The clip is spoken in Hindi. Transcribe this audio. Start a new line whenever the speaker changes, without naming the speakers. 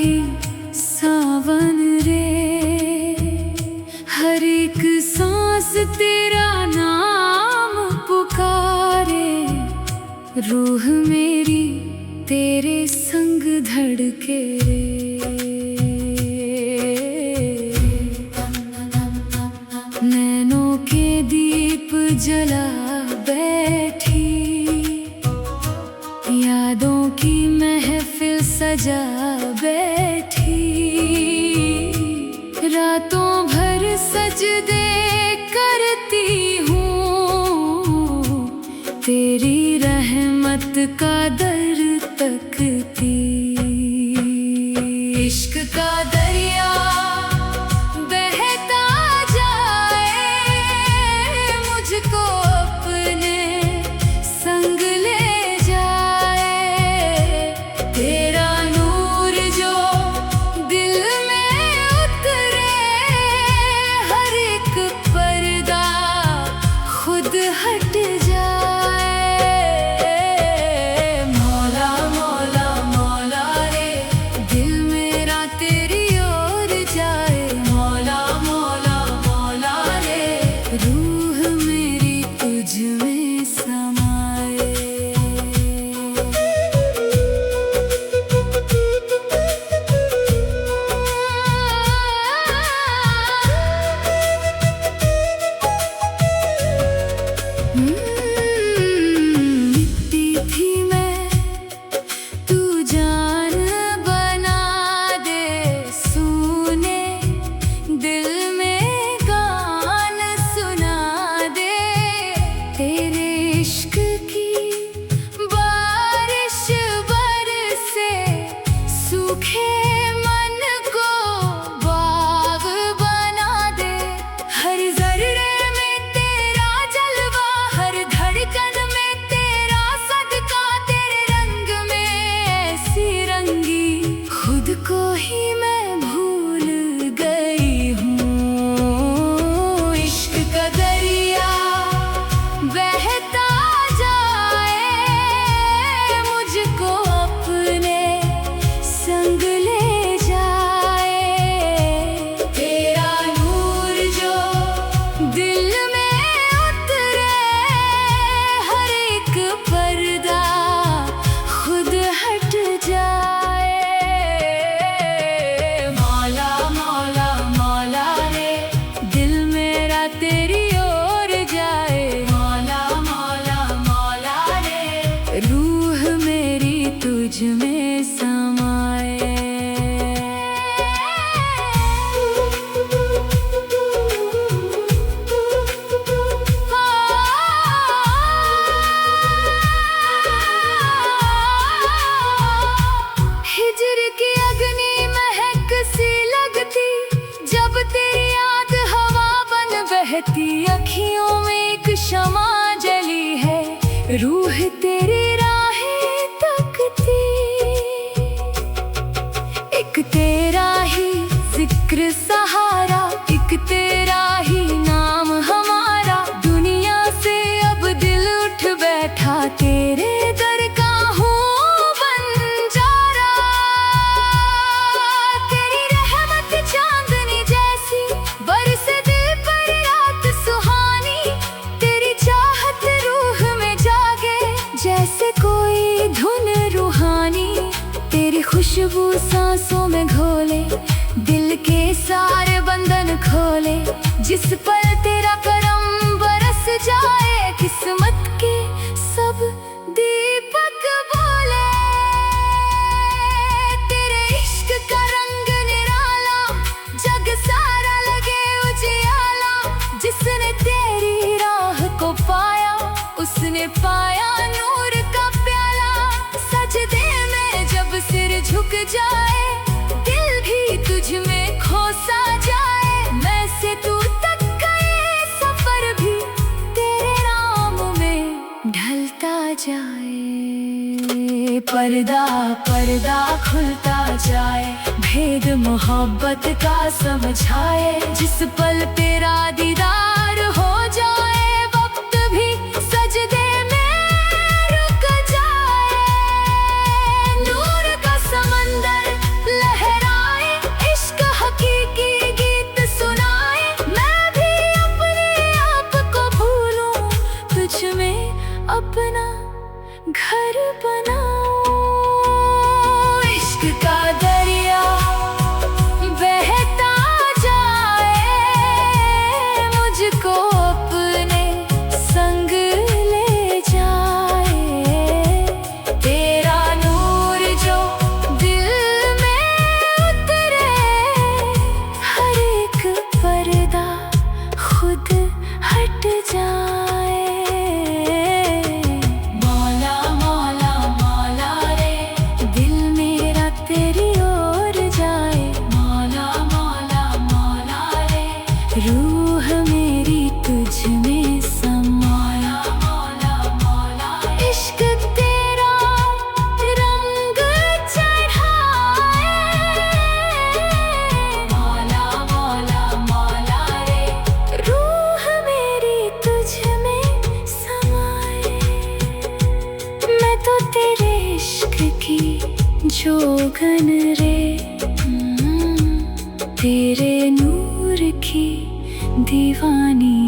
ही सावन रे, हर एक सांस तेरा नाम पुकारे। रूह मेरी तेरे संग धड़के रे। नैनों के दीप जला बैठी, यादों की महफिल सजा बैठी। रातों भर सजदे करती हूँ, तेरी रहमत का दर तकती। इश्क का दरिया बहता जाए, मुझको अपने संग ले जाए। तेरा नूर जो दिल में उतरे, हर एक पर्दा खुद हट जाए। मौला मौला मौला रे, दिल मेरा तेरी ओर जाए। मौला मौला मौला रे, रूह मेरी तुझ में समाए। मिट्टी थी मैं, तू जान बना दे। सुने दिल में गान सुना दे, तेरे इश्क की बारिश बरसे। सूखे मन को बाग बना दे, हर जर्रे में तेरा जलवा, हर धड़कन में तेरा सदका। तेरे रंग में ऐसी रंगी, खुद को ही मैं भूल गई हूँ। इश्क का दरिया बहता जाए, मुझको अपने संग ले जाए। तेरा नूर जो दिल में उतरे, हर एक पर्दा खुद हट जाए। मौला मौला मौला रे, दिल मेरा तेरी ओर जाए। मौला मौला मौला रे, रूह मेरी तुझ में समाए। हिजर की अग्नि महक सी लगती, जब तेरी याद हवा बन बहती। अखियों में एक शमा जली है, रूह तेरी राहें तकती। एक तेरा ही जिक्र सहारा, एक तेरा ही नाम हमारा। दुनिया से अब दिल उठ बैठा, तेरे दर का हूँ बंजारा। तेरी रहमत चांदनी जैसी, बरसे दिल पर रात सुहानी। तेरी चाहत रूह में जागे, जैसे कोई धुन रूहानी। तेरी खुशबू सांसों में घोले, दिल के सारे बंधन खोले। जिस पल तेरा करम बरस जाए, किस्मत के सब दीपक बोले। तेरे इश्क का रंग निराला, जग सारा लगे उजियाला। जिसने तेरी राह को पाया, उसने पाया नूर का प्याला। सजदे में जब सिर झुक जाए, दिल भी तुझ में खो सा जाए। मैं से तू तक का ये सफर भी तेरे नाम में ढलता जाए। पर्दा पर्दा खुलता जाए, भेद मोहब्बत का समझाए। जिस पल तेरा दीदार हो जाए, वक्त भी सजदे में रुक जाए। नूर का समंदर लहर सुगन रे, तेरे नूर की दीवानी